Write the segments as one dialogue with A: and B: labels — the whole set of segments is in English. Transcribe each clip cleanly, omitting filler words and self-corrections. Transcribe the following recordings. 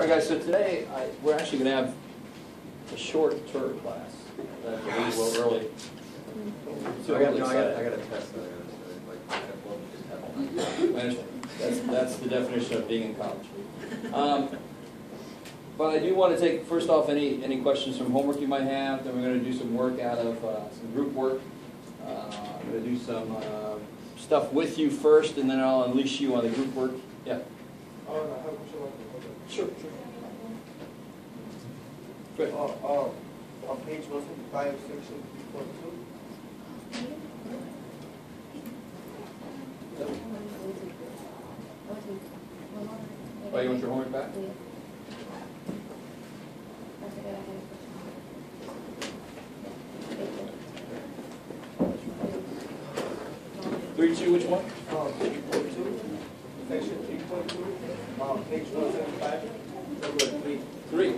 A: All right, guys, so today we're actually going to have a short tour class. I have to leave a little early. So
B: I got a test that
A: I understand. That's the definition of being in college. But I do want to take, first off, any questions from homework you might have. Then we're going to do some work out of some group work. I'm going to do some stuff with you first, and then I'll unleash you on the group work. Yeah?
C: I have a question.
A: Sure. Good.
C: On page 155, section 3.2.
A: Oh, you want your homework back? 3.2, which one?
C: 3.2, section 3.2, page 175, number 3.
A: 3.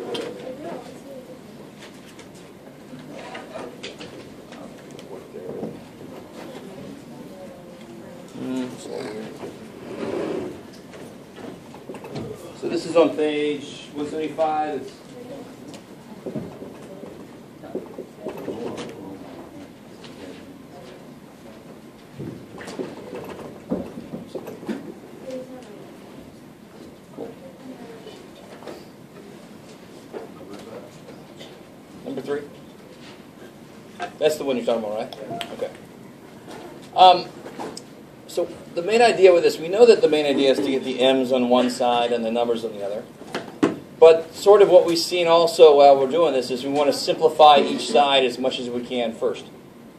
A: So this is on page 175. It's number 3. That's the one you're talking about, right? Okay. So the main idea with this, we know that the main idea is to get the m's on one side and the numbers on the other. But sort of what we've seen also while we're doing this is we want to simplify each side as much as we can first,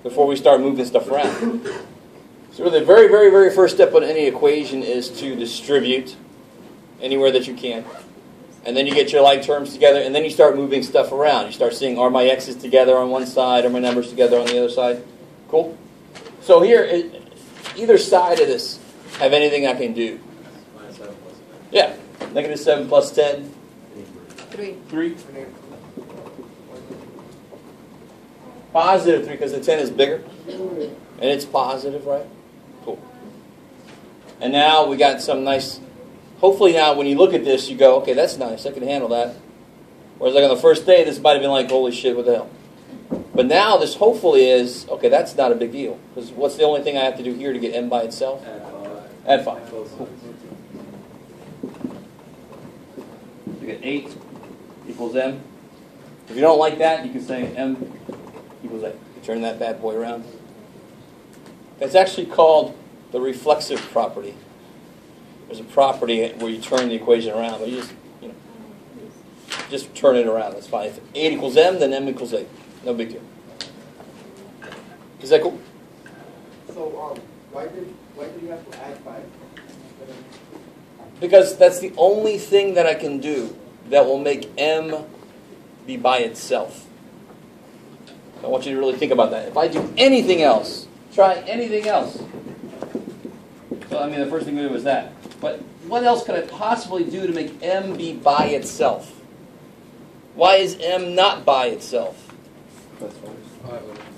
A: before we start moving stuff around. So the very, very, very first step on any equation is to distribute anywhere that you can. And then you get your like terms together, and then you start moving stuff around. You start seeing, are my x's together on one side, are my numbers together on the other side? Cool? So here, either side of this have anything I can do.
B: Minus 7 plus 10.
A: Yeah. Negative 7 plus 10.
D: 3.
A: 3. Positive 3 because the 10 is bigger. And it's positive, right? Cool. And now we got some nice... Hopefully now when you look at this, you go, okay, that's nice. I can handle that. Whereas like on the first day, this might have been like, holy shit, what the hell? But now this hopefully is, okay, that's not a big deal. Because what's the only thing I have to do here to get m by itself? Add 5. Cool. You get 8 equals m. If you don't like that, you can say m equals 8. You turn that bad boy around. That's actually called the reflexive property. There's a property where you turn the equation around, but you just turn it around. That's fine. If 8 equals m, then m equals 8. No big deal. Is that cool?
C: So why did you have to add 5?
A: Because that's the only thing that I can do that will make m be by itself. I want you to really think about that. If I do anything else, try anything else. So I mean, the first thing we do is that. But what else could I possibly do to make m be by itself? Why is m not by itself?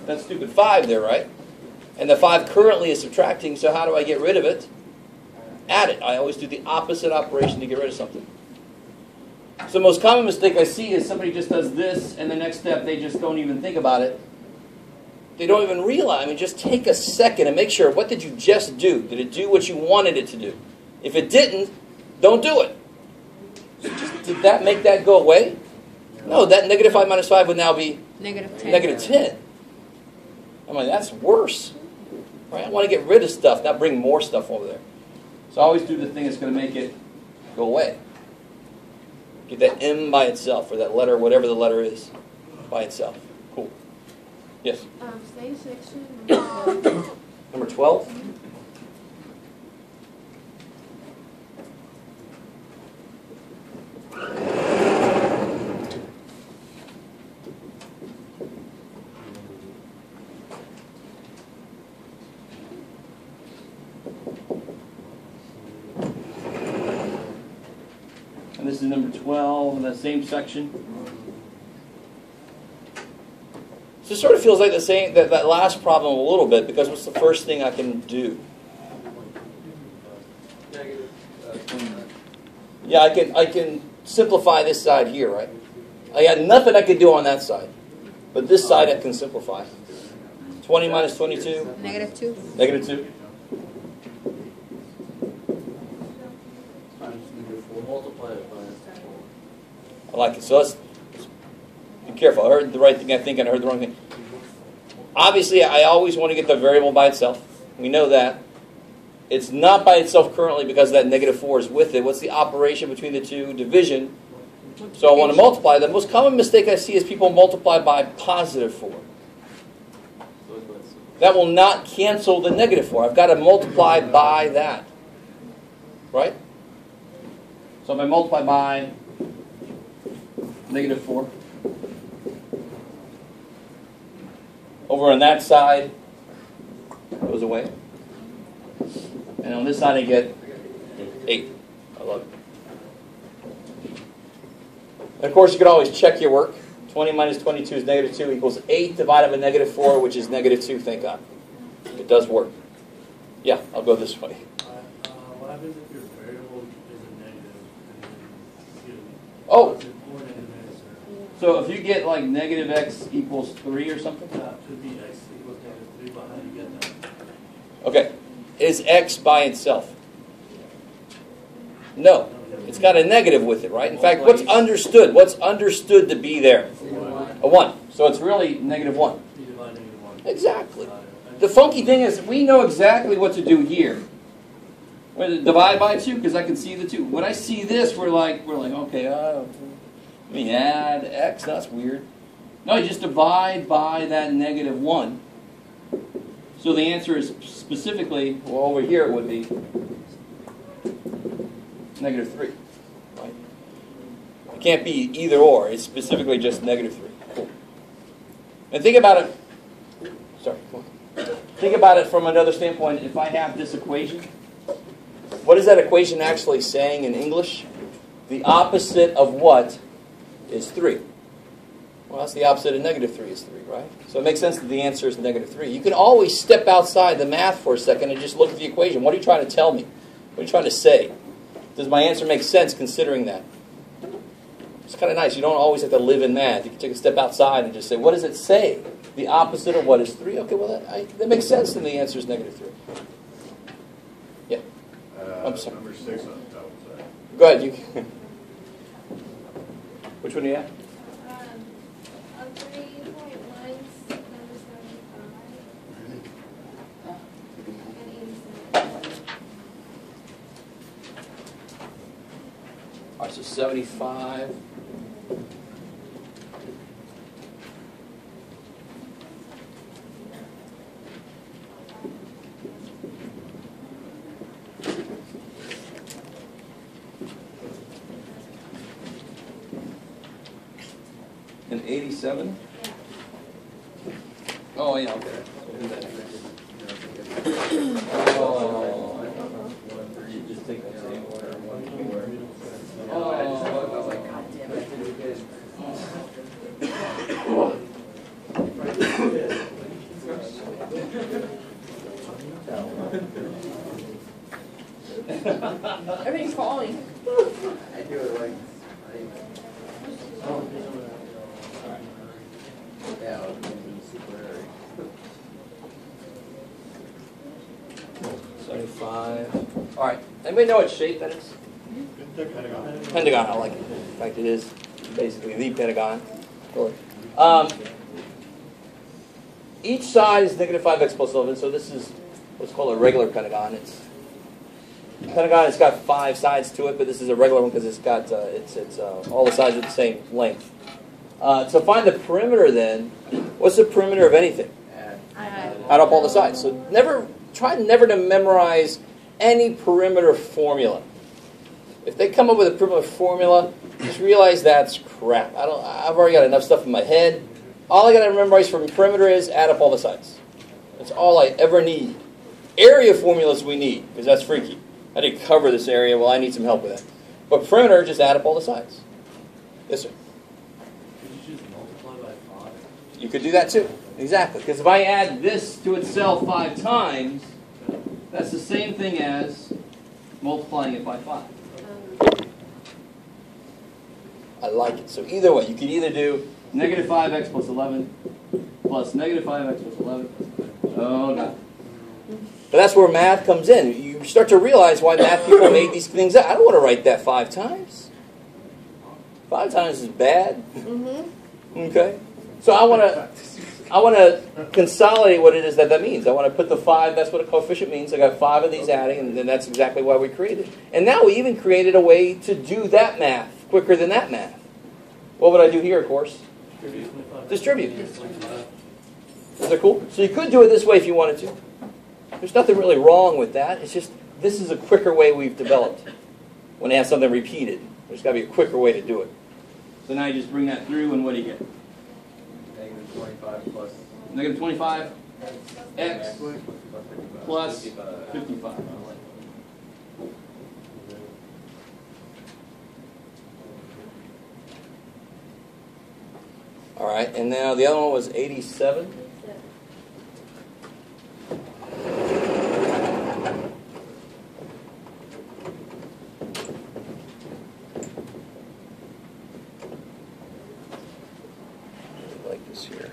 A: That's stupid 5 there, right? And the 5 currently is subtracting, so how do I get rid of it? Add it. I always do the opposite operation to get rid of something. So the most common mistake I see is somebody just does this, and the next step they just don't even think about it. They don't even realize. I mean, just take a second and make sure, what did you just do? Did it do what you wanted it to do? If it didn't, don't do it. Did that make that go away? No, that negative 5 minus 5 would now be
D: Negative 10.
A: negative 10. I'm like, that's worse. Right? I want to get rid of stuff, not bring more stuff over there. So I always do the thing that's going to make it go away. Get that m by itself, or that letter, whatever the letter is, by itself. Cool. Yes?
E: Same section, number 12.
A: Number 12? And this is number 12 in that same section. So it sort of feels like the same that last problem a little bit, because what's the first thing I can do? Yeah, I can simplify this side here, right? I got nothing I could do on that side. But this side I can simplify. 20 minus 22.
D: Negative 2.
A: Negative 2.
B: Multiply it by.
A: I like it. So let's be careful. I heard the right thing, I think, and I heard the wrong thing. Obviously, I always want to get the variable by itself. We know that. It's not by itself currently because that negative 4 is with it. What's the operation between the two? Division. So I want to multiply. The most common mistake I see is people multiply by positive 4. That will not cancel the negative 4. I've got to multiply by that. Right? So if I multiply by negative 4, over on that side, goes away. And on this side I get 8. I love it. And of course you could always check your work. 20 minus 22 is negative 2 equals 8 divided by negative 4, which is negative 2, thank God. It does work. Yeah, I'll go this way.
F: What happens if your variable is a negative and then you
A: Oh,
F: positive or negative answer?
A: so if you get like negative x equals 3 or something?
F: Could be x equals negative 3, but how do you get that?
A: Okay. Is x by itself? No. It's got a negative with it, right? In fact, what's understood? What's understood to be there? A 1. So it's really negative 1.
F: You divide negative 1.
A: Exactly. The funky thing is we know exactly what to do here. We're going to divide by 2 because I can see the 2. When I see this, we're like, okay, let me add x. That's weird. No, you just divide by that negative 1. So the answer is specifically, well, over here it would be negative 3. Right? It can't be either or. It's specifically just negative 3. Cool. And think about it. Sorry. Think about it from another standpoint. If I have this equation, what is that equation actually saying in English? The opposite of what is 3? Well, that's the opposite of negative 3 is 3, right? So it makes sense that the answer is negative 3. You can always step outside the math for a second and just look at the equation. What are you trying to tell me? What are you trying to say? Does my answer make sense considering that? It's kind of nice. You don't always have to live in math. You can take a step outside and just say, what does it say? The opposite of what is 3? Okay, well, that makes sense, and the answer is negative 3. Yeah. I'm sorry.
G: Number 6 on the top side.
A: Go ahead. You can. Which one do you have?
E: A 3.1 number 75 and 87.
A: All right, so 75. And 87? Oh, yeah, okay. Oh,
B: Just take that same order, 1, 4.
A: Oh.
B: I was like, God damn it, I didn't get
D: Everything's falling.
B: I do it like, yeah, I was thinking super early.
A: 75. All right. Anybody know what shape that is? Pentagon, I like it. In fact, it is basically the pentagon. Each side is negative 5x plus 11, so this is what's called a regular pentagon. Pentagon has got 5 sides to it, but this is a regular one because it's got all the sides are the same length. To find the perimeter, then, what's the perimeter of anything? Add up all the sides. So try never to memorize any perimeter formula. If they come up with a perimeter formula, just realize that's crap. I've already got enough stuff in my head. All I got to memorize from perimeter is add up all the sides. That's all I ever need. Area formulas we need, because that's freaky. I didn't cover this area. Well, I need some help with that. But perimeter, just add up all the sides. Yes, sir?
F: Could you just multiply by 5?
A: You could do that too. Exactly. Because if I add this to itself 5 times, that's the same thing as multiplying it by 5. I like it. So either way, you could either do negative 5x plus 11 plus negative 5x plus 11. Oh, no. But that's where math comes in. You start to realize why math people made these things up. I don't want to write that 5 times. 5 times is bad. Okay? So I want to consolidate what it is that means. I want to put the 5, that's what a coefficient means. I got 5 of these adding, and then that's exactly why we created it. And now we even created a way to do that math quicker than that math. What would I do here, of course? Distribute. Is that cool? So you could do it this way if you wanted to. There's nothing really wrong with that. It's just, this is a quicker way we've developed. When they have something repeated, there's got to be a quicker way to do it. So now you just bring that through, and what do you get?
B: Negative 25 plus.
A: Negative 25 x plus 55. All right, and now the other one was 87. Like this here.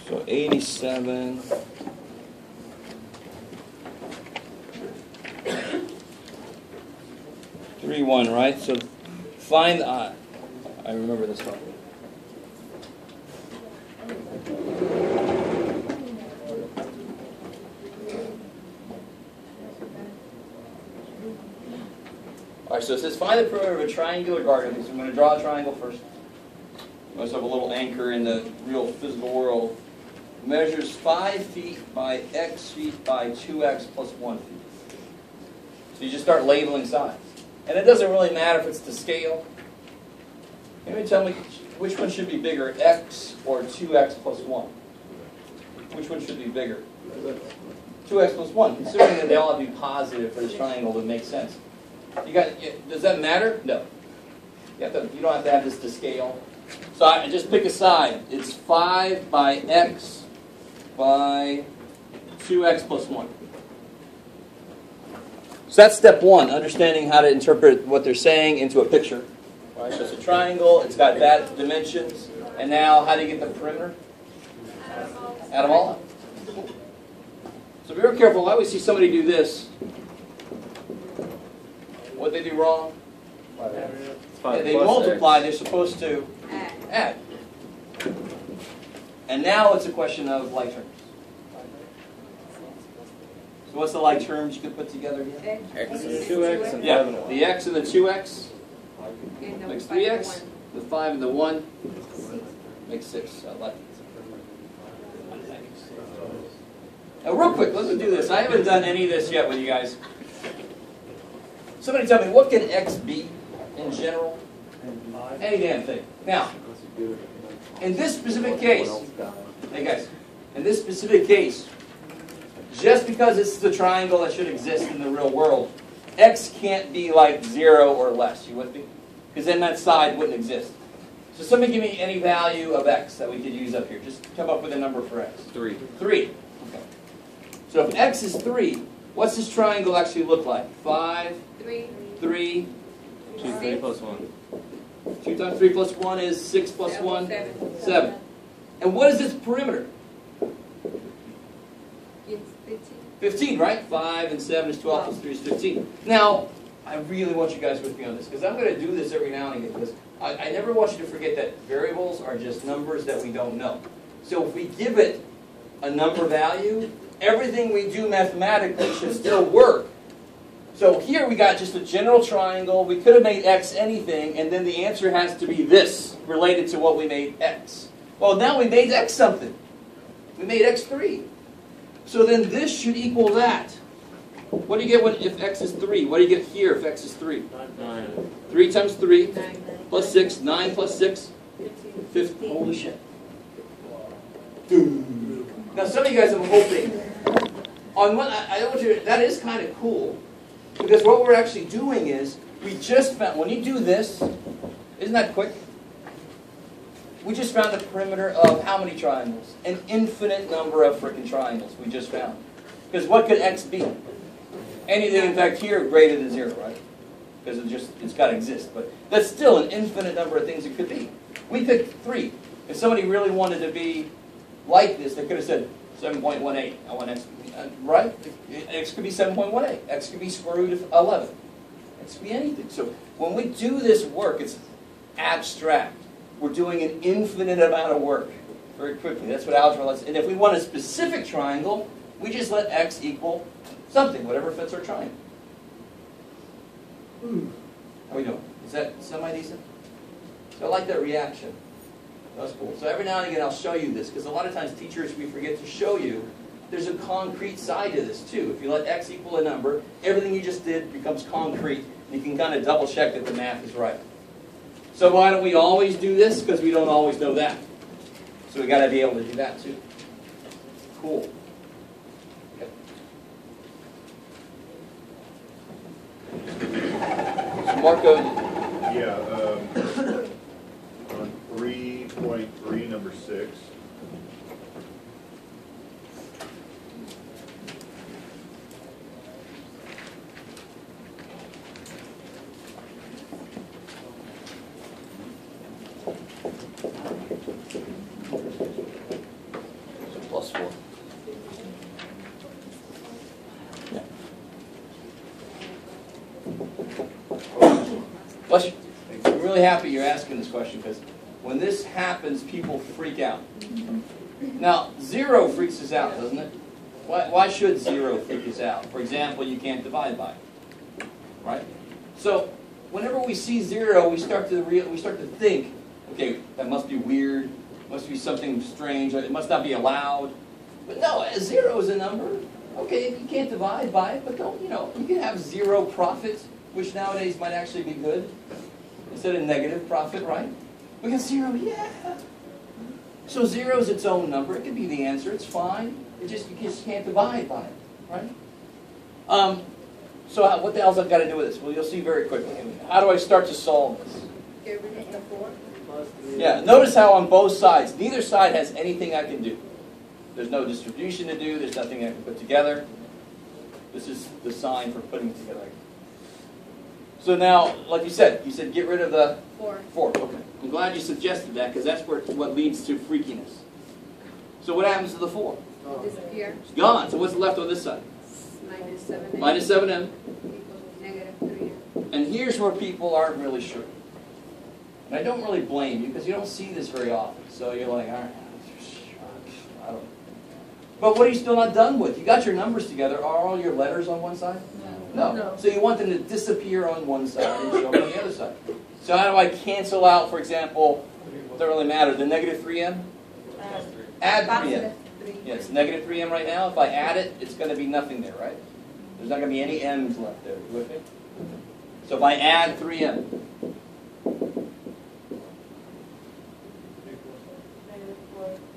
A: So 87. Three one, right? So find I remember this one. All right, so it says find the perimeter of a triangular garden. So I'm going to draw a triangle first. Let's have a little anchor in the real physical world. Measures 5 feet by x feet by 2x plus 1 feet. So you just start labeling sides. And it doesn't really matter if it's to scale. Maybe tell me which one should be bigger, x or 2x plus 1? Which one should be bigger? 2x plus 1. Considering that they all have to be positive for this triangle to make sense. Does that matter? No. You don't have to have this to scale. So I just pick a side. It's 5 by x by 2x plus 1. So that's step one, understanding how to interpret what they're saying into a picture. Right? So it's a triangle, it's got that dimensions, and now how do you get the perimeter? Add them all up. So be very careful. I always see somebody do this. What they do wrong? They multiply, they're supposed to add. And now it's a question of like terms. So what's the like terms you could put together here?
B: X and 2x and 5
A: Yeah,
B: and 1.
A: the x and the 2x makes 3x. The 5 and the 1 makes 6. I like it. Now real quick, let's do this. I haven't done any of this yet with you guys. Somebody tell me, what can x be in general? Any damn thing. Now, in this specific case, hey guys, in this specific case, just because this is a triangle that should exist in the real world, x can't be like 0 or less. You with me? Because then that side wouldn't exist. So somebody give me any value of x that we could use up here. Just come up with a number for x.
B: 3.
A: 3. Okay. So if x is 3, what's this triangle actually look like? 5, 3,
B: 2, 3 plus 1.
A: 2 times 3 plus 1 is 6 plus 1? 7. And what is its perimeter?
D: It's 15.
A: 15, right? 5 and 7 is 12 plus 3 is 15. Now, I really want you guys with me on this, because I'm going to do this every now and again, because I never want you to forget that variables are just numbers that we don't know. So if we give it a number value, everything we do mathematically should still work. So here we got just a general triangle. We could have made x anything, and then the answer has to be this, related to what we made x. Well, now we made x something. We made x 3. So then this should equal that. What do you get if x is 3? What do you get here if x is 3?
B: 9.
A: 3 times 3
D: 9
A: plus 6. 9 plus 6? 15. Holy shit. Now some of you guys are hoping, on one, I want you to, that is kind of cool, because what we're actually doing is, We just found, when you do this, isn't that quick? We just found the perimeter of how many triangles? An infinite number of frickin' triangles we just found. Because what could x be? Anything, in fact, here greater than 0, right? Because it's got to exist. But that's still an infinite number of things it could be. We picked 3. If somebody really wanted to be like this, they could have said 7.18. I want x, right? X could be 7.18. X could be square root of 11. X could be anything. So when we do this work, it's abstract. We're doing an infinite amount of work very quickly. That's what algebra lets. And if we want a specific triangle, we just let x equal something, whatever fits our triangle. How are we doing? Is that semi-decent? So I like that reaction. That's cool. So every now and again I'll show you this, because a lot of times teachers, we forget to show you there's a concrete side to this too. If you let x equal a number, everything you just did becomes concrete, and you can kind of double check that the math is right. So why don't we always do this? Because we don't always know that. So we got to be able to do that too. Cool. Okay. So Marco.
G: Yeah, on 3.3, number 6.
A: Plus 4. Yeah. Bless you. I'm really happy you're asking this question, because when this happens, people freak out. Now, 0 freaks us out, doesn't it? Why should 0 freak us out? For example, you can't divide by it, right? So whenever we see 0, we start to think, okay, that must be weird. Must be something strange. It must not be allowed. But no, 0 is a number. Okay, you can't divide by it, but don't, you can have 0 profit, which nowadays might actually be good, instead of negative profit, right? We got 0, yeah. So 0 is its own number. It could be the answer. It's fine. You just can't divide by it, right? So what the hell's I've got to do with this? Well, you'll see very quickly. How do I start to solve this?
D: Get rid of the 4.
A: Yeah, notice how on both sides, neither side has anything I can do. There's no distribution to do. There's nothing I can put together. This is the sign for putting together. So now, like you said get rid of the
D: 4.
A: 4. Okay. I'm glad you suggested that, because that's what leads to freakiness. So what happens to the 4?
D: Disappear.
A: It's gone. So what's left on this side?
D: Minus 7.
A: Minus 7m.
D: Equals negative 3.
A: And here's where people aren't really sure. And I don't really blame you, because you don't see this very often. So you're like, all right, I don't know. But what are you still not done with? You got your numbers together. Are all your letters on one side? No. So you want them to disappear on one side and show up on the other side. So how do I cancel out, for example, doesn't really matter, the negative 3m? Add 3m. Yeah, it's negative 3m right now. If I add it, it's going to be nothing there, right? There's not going to be any m's left there. You with me? So if I add 3m,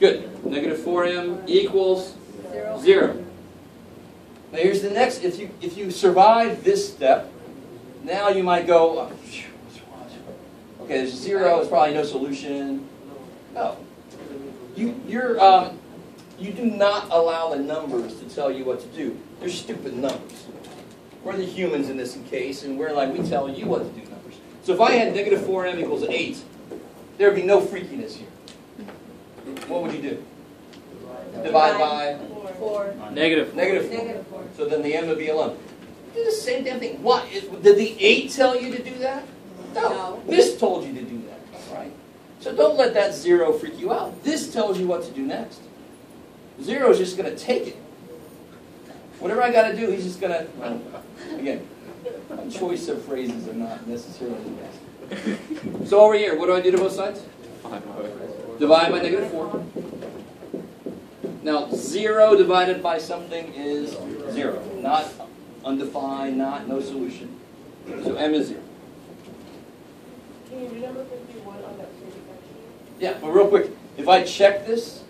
A: good. Negative 4m equals 0. Now here's the next. If you survive this step, now you might go, oh, okay, there's 0. There's probably no solution. No. You do not allow the numbers to tell you what to do. They're stupid numbers. We're the humans in this case, and we're like, we tell you what to do numbers. So if I had negative 4m equals 8, there would be no freakiness here. What would you do? Divide by
D: 4.
A: Negative 4.
D: Negative 4.
A: So then the m would be 11. Do the same damn thing. What? Did the 8 tell you to do that? No. This told you to do that, right? So don't let that 0 freak you out. This tells you what to do next. 0 is just going to take it. Whatever I got to do, he's just going to, well, again, my choice of phrases are not necessarily the best. So over here, what do I do to both sides? Divide by negative 4. Now, 0 divided by something is 0. Not undefined, no solution. So m is 0.
D: Can you do number 51 on that same section?
A: Yeah, but real quick, if I check this,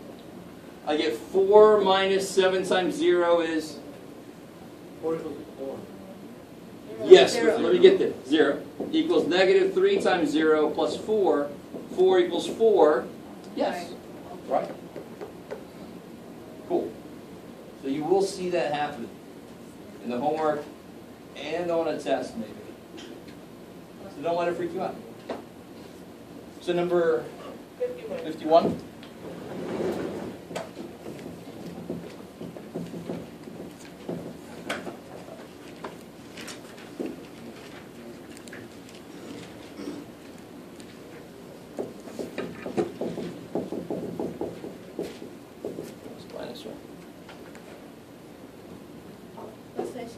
A: I get 4 minus 7 times 0 is
F: 4 equals 4.
A: Yes, let me get there. 0 equals negative 3 times 0 plus 4. 4 equals 4. Yes. Right. Cool. So you will see that happen in the homework and on a test, maybe. So don't let it freak you out. So number 51.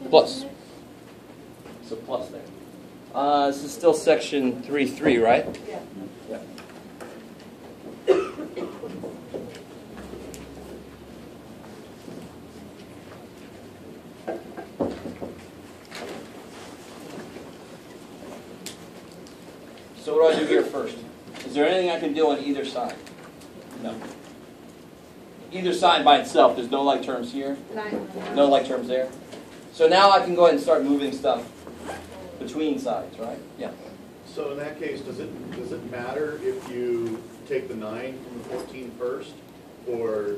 A: Plus. So plus there. This is still section 3.3, right?
D: Yeah.
A: Yeah. So what do I do here first? Is there anything I can do on either side? No. Either side by itself, there's no like terms here, no like terms there. So now I can go ahead and start moving stuff between sides, right? Yeah.
G: So in that case, does it matter if you take the 9 from the 14 first, or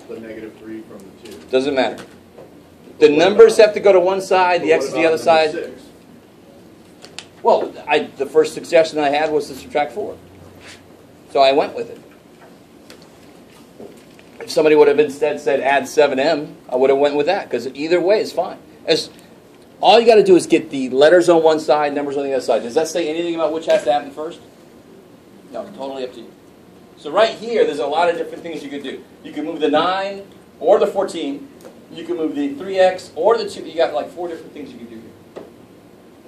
G: the negative 3 from the 2?
A: Doesn't matter. The numbers have to go to one side, the x is the other side.
G: 6?
A: Well, the first suggestion I had was to subtract 4. So I went with it. If somebody would have instead said add 7m, I would have went with that, because either way is fine. All you got to do is get the letters on one side, numbers on the other side. Does that say anything about which has to happen first? No, totally up to you. So right here, there's a lot of different things you could do. You can move the 9 or the 14. You can move the 3x or the 2. You got like 4 different things you can do here.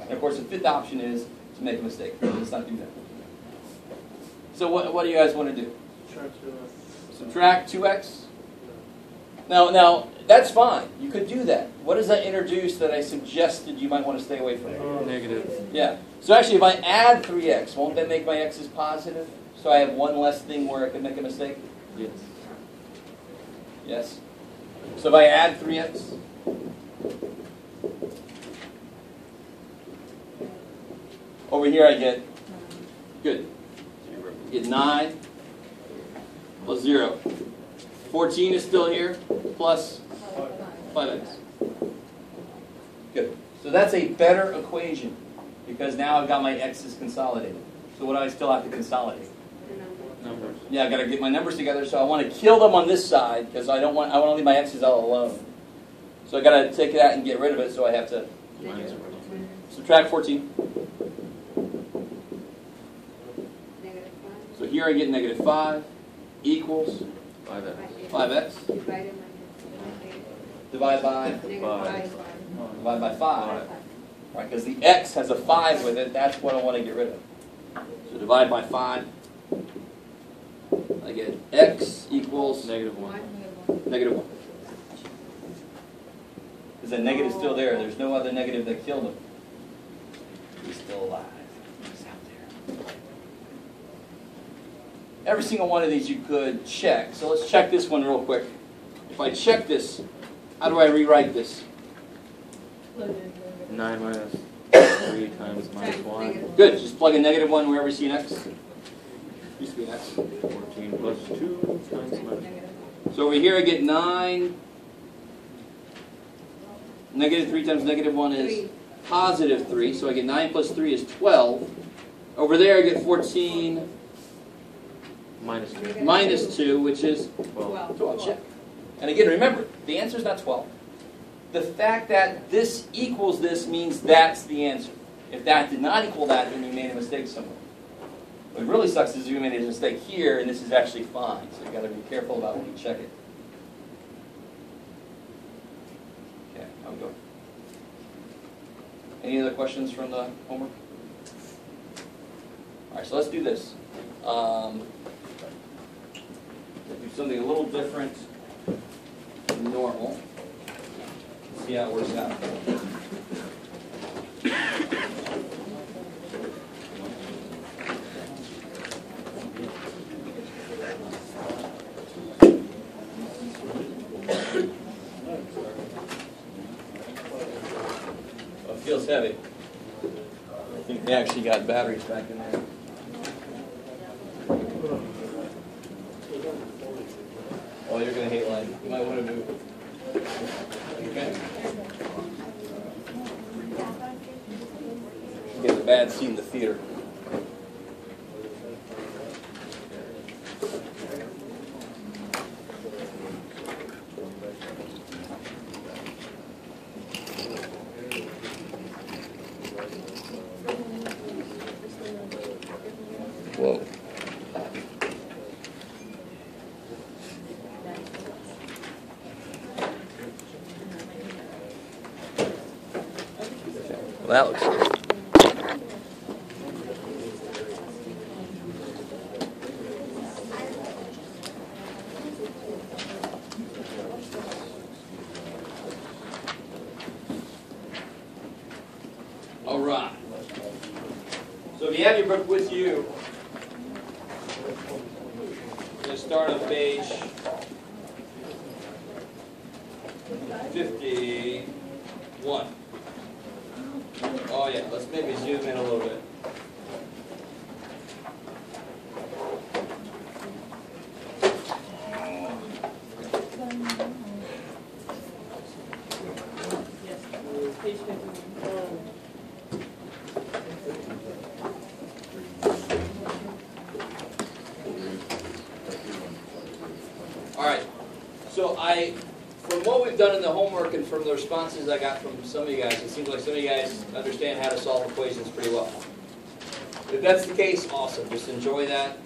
A: And of course, the fifth option is to make a mistake. Let's not do that. So what do you guys want to do? Subtract 2x? Now, that's fine. You could do that. What does that introduce that I suggested you might want to stay away from?
F: Negative.
A: Yeah. So actually, if I add 3x, won't that make my x's positive? So I have one less thing where I can make a mistake?
F: Yes.
A: Yes? So if I add 3x, over here I get, good, I get 9 plus 0. 14 is still here, plus 5x. Good. So that's a better equation, because now I've got my x's consolidated. So what do I still have to consolidate?
F: Numbers.
A: Yeah, I've got to get my numbers together, so I want to kill them on this side, because I want to leave my x's all alone. So I've got to take that and get rid of it, so I have to
F: Minus 14.
A: subtract 14. So here I get negative 5 equals
F: 5x.
A: 5x. Divide by 5. Right, because the x has a 5 with it, that's what I want to get rid of. So divide by 5. I get x equals
F: Negative 1.
A: negative 1. Because the negative is still there. There's no other negative that killed him. He's still alive. He's out there. Every single one of these you could check. So let's check this one real quick. If I check this, how do I rewrite this?
F: 9 minus 3 times minus 1.
A: Good. Just plug a negative 1 wherever you see an x. Used to be an x.
F: 14 plus 2 times minus 1.
A: So over here I get 9. Negative 3 times negative 1 is positive 3. So I get 9 plus 3 is 12. Over there I get 14
F: Minus 2.
A: minus 2, which is
F: 12.
A: 12. Check. And again, remember, the answer is not 12. The fact that this equals this means that's the answer. If that did not equal that, then you made a mistake somewhere. What really sucks is you made a mistake here, and this is actually fine. So you've got to be careful about when you check it. Okay, how we going? Any other questions from the homework? All right, so let's do this. Do something a little different than normal. See how it works out. feels heavy. I think they actually got batteries back in there. Oh, you're going to hate life. You might want to move. Okay. Get a bad seat in the theater. Whoa. Well, that looks good. All right. So if you have your book with you, we're going to start on page 51. Oh yeah, let's maybe zoom in a little bit.
D: Page 51.
A: All right. So from what we've done in the homework and from the responses I got from some of you guys, it seems like some of you guys understand how to solve equations pretty well. If that's the case, awesome. Just enjoy that.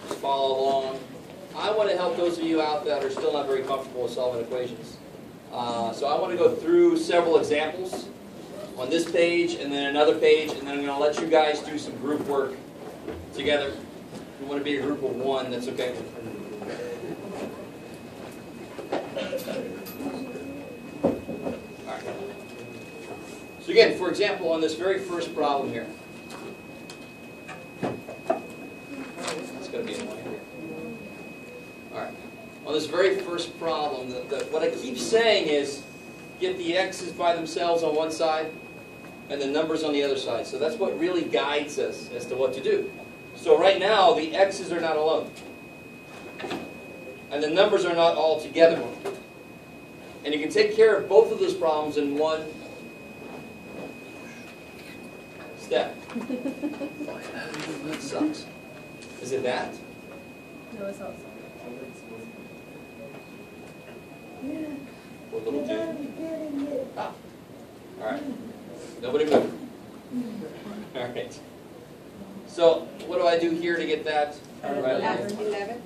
A: Just follow along. I want to help those of you out that are still not very comfortable with solving equations. So I want to go through several examples on this page and then another page, and then I'm going to let you guys do some group work together. If you want to be a group of one, that's okay. Alright. So again, for example, on this very first problem here. It's going to be annoying here. Alright. On this very first problem, what I keep saying is get the x's by themselves on one side and the numbers on the other side. So that's what really guides us as to what to do. So right now, the x's are not alone. And the numbers are not all together. And you can take care of both of those problems in one step. That sucks. Is it that?
E: No, it's also.
A: Poor little dude. Ah. Alright. Nobody move. Alright. So, what do I do here to get that? Right.
D: 11.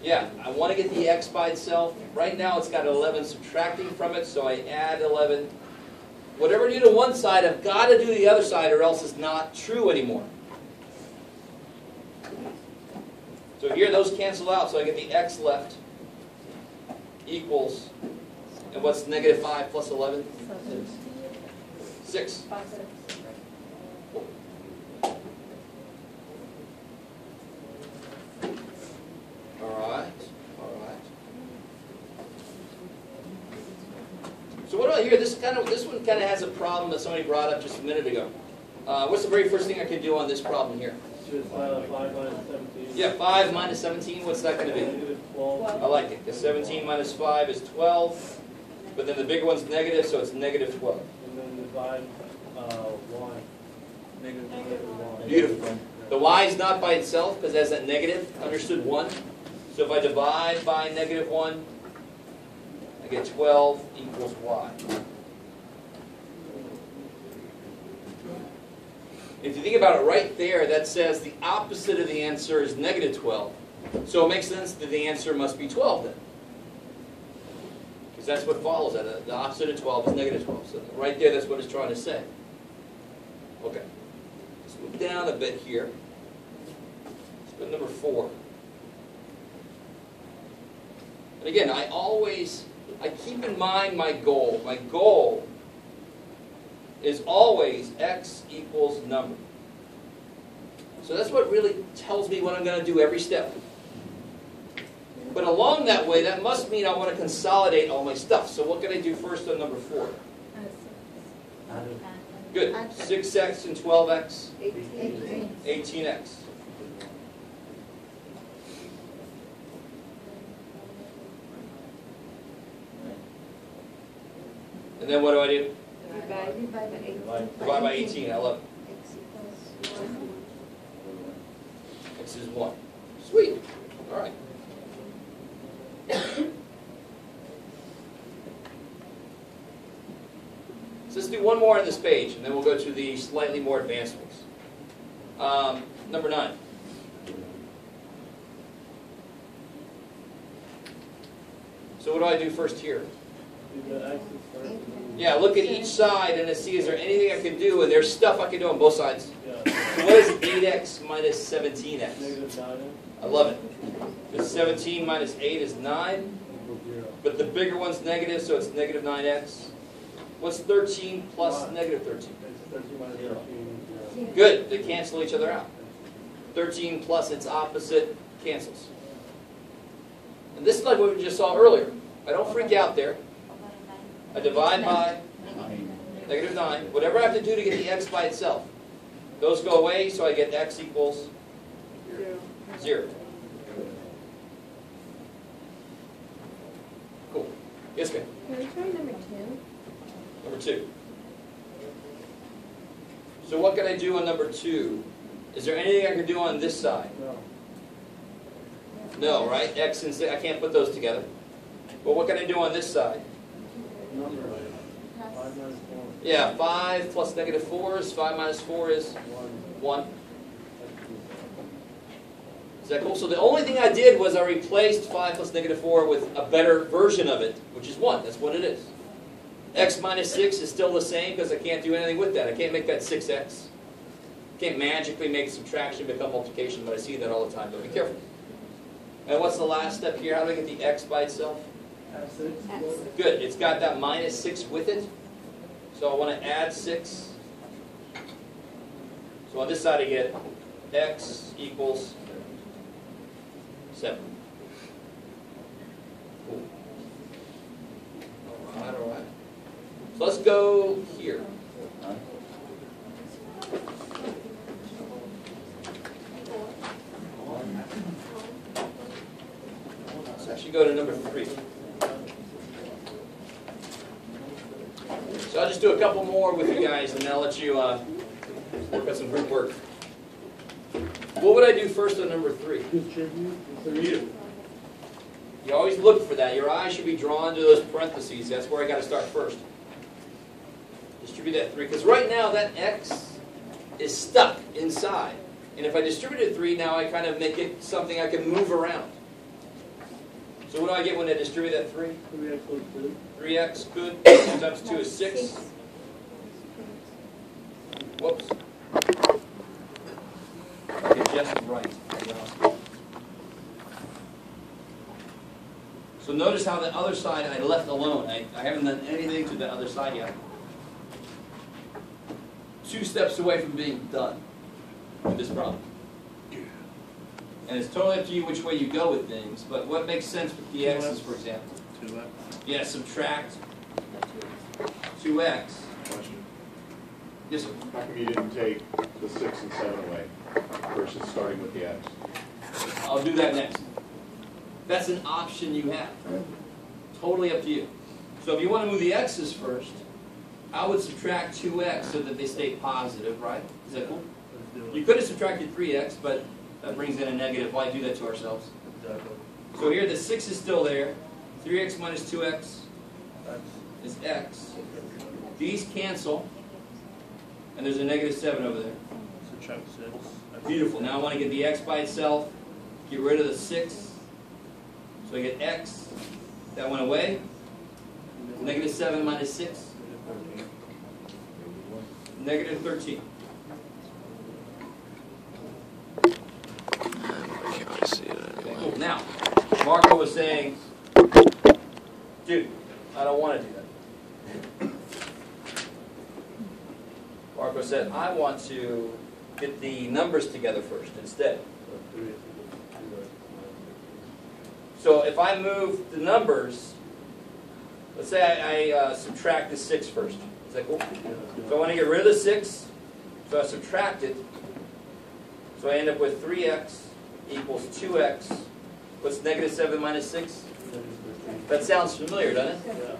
A: Yeah, I want to get the x by itself. Right now it's got 11 subtracting from it, so I add 11. Whatever I do to one side, I've got to do the other side or else it's not true anymore. So here those cancel out, so I get the x left equals, and what's negative 5 plus 11? 6. Alright. So what about here? This one kind of has a problem that somebody brought up just a minute ago. What's the very first thing I can do on this problem here?
F: Just 5 minus 17.
A: Yeah, 5 minus 17, what's that going to be?
F: Negative 12.
A: I like it, because 17 minus 5 is 12, but then the bigger one's negative, so it's negative 12.
F: And then divide 1. Negative 1.
A: Beautiful. The y is not by itself, because it has that negative, understood 1. So if I divide by negative 1, I get 12 equals y. If you think about it right there, that says the opposite of the answer is negative 12. So it makes sense that the answer must be 12 then. Because that's what follows that. The opposite of 12 is negative 12. So right there, that's what it's trying to say. Okay. Let's move down a bit here. Let's go to number 4. And again, I keep in mind my goal. My goal is always x equals number. So that's what really tells me what I'm going to do every step. But along that way, that must mean I want to consolidate all my stuff. So what can I do first on number 4? Good. 6x and 12x,
E: 18.
A: 18x. And then what do I do?
E: Divided by the 18.
A: Divide by 18. I love it.
E: X equals 1.
A: X is 1. Sweet. All right. So let's do one more on this page, and then we'll go to the slightly more advanced ones. Number 9. So what do I do first here?
F: Do the X's first.
A: Yeah, look at each side and see, is there anything I can do? And there's stuff I can do on both sides.
F: Yeah.
A: So what is 8x minus 17x?
F: Negative 9
A: I love it. Because 17 minus 8 is 9,
F: equals 0.
A: but the bigger one's negative, so it's negative 9x. What's 13 plus negative 13?
F: It's 13 minus 13 is 0.
A: Good, they cancel each other out. 13 plus its opposite cancels. And this is like what we just saw earlier. I don't freak out there. I divide by negative 9. Whatever I have to do to get the x by itself. Those go away, so I get x equals 0. Cool. Yes, ma'am.
E: Can we try number 2?
A: Number 2. So what can I do on number 2? Is there anything I can do on this side?
F: No.
A: No, right? X and 6, I can't put those together. But what can I do on this side?
F: Number 5 minus 4.
A: Yeah, 5 plus negative 4 is 5 minus 4 is
F: 1.
A: 1. Is that cool? So the only thing I did was I replaced 5 plus negative 4 with a better version of it, which is 1. That's what it is. X minus 6 is still the same because I can't do anything with that. I can't make that 6x. Can't magically make subtraction become multiplication, but I see that all the time, but be careful. And what's the last step here? How do I get the x by itself?
F: Add 6.
A: Good, it's got that minus 6 with it. So I want to add 6. So on this side I get x equals 7. Cool. Alright, alright. So let's go here. Let's actually go to number 3. So I'll just do a couple more with you guys, and then I'll let you work on some group work. What would I do first on number 3?
F: Distribute.
A: You. You always look for that. Your eye should be drawn to those parentheses. That's where I got to start first. Distribute that 3. Because right now that x is stuck inside. And if I distributed 3, now I kind of make it something I can move around. So what do I get when I distribute that 3?
F: 3x equals 2.
A: 3x, good. 2 times 2 is 6. Whoops. Get just right. So notice how the other side I left alone. I haven't done anything to the other side yet. 2 steps away from being done with this problem. And it's totally up to you which way you go with things, but what makes sense with the x's, for example?
G: 2x.
A: Yeah, subtract 2x.
G: Question.
A: Yes, sir.
G: How come you didn't take the 6 and 7 away versus starting with the x?
A: I'll do that next. That's an option you have. Totally up to you. So if you want to move the x's first, I would subtract 2x so that they stay positive, right? Is that cool?
F: Let's do
A: You
F: it.
A: could have subtracted 3x, but that brings in a negative. Why do that to ourselves?
F: Exactly.
A: So here the 6 is still there. 3x minus 2x
F: X.
A: is x. These cancel. And there's a negative 7 over there.
F: Subtract 6.
A: Beautiful. Now I want to get the x by itself. Get rid of the 6. So I get x. That went away. Negative 7 minus 6. Negative 13. Okay, cool. Now, Marco was saying, dude, I don't want to do that. Marco said, I want to get the numbers together first instead. So if I move the numbers, let's say I subtract the 6 first. Is that cool? So I want to get rid of the 6, so I subtract it. So I end up with 3x equals 2x. What's negative 7 minus 6? That sounds familiar, doesn't it?
F: Yeah.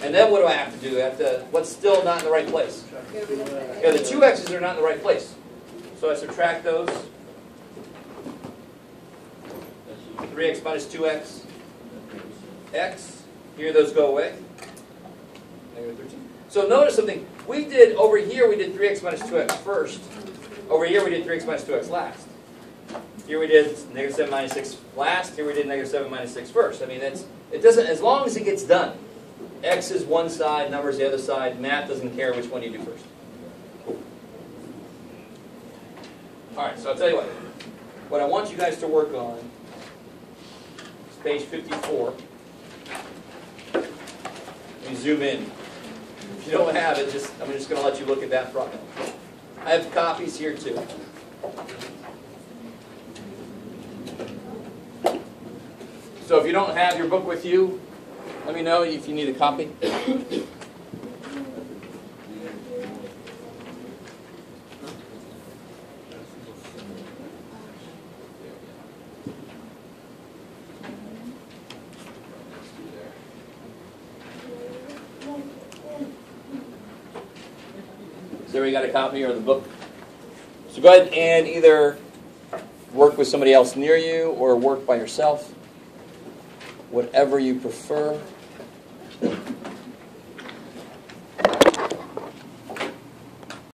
A: And then what do I have to do? I have to, what's still not in the right place? Yeah, the 2x's are not in the right place. So I subtract those. 3x minus 2x. X. Here those go away. Negative 13. So notice something. We did, over here we did 3x minus 2x first. Over here we did 3x minus 2x last. Here we did negative 7 minus 6 last. Here we did negative 7 minus 6 first. I mean, it doesn't, as long as it gets done. X is one side, numbers the other side. Math doesn't care which one you do first. All right, so I'll tell you what. What I want you guys to work on is page 54. Let me zoom in. If you don't have it, I'm just going to let you look at that front. I have copies here too. So if you don't have your book with you, let me know if you need a copy. Has everybody got a copy or the book? So go ahead and either work with somebody else near you or work by yourself. Whatever you prefer.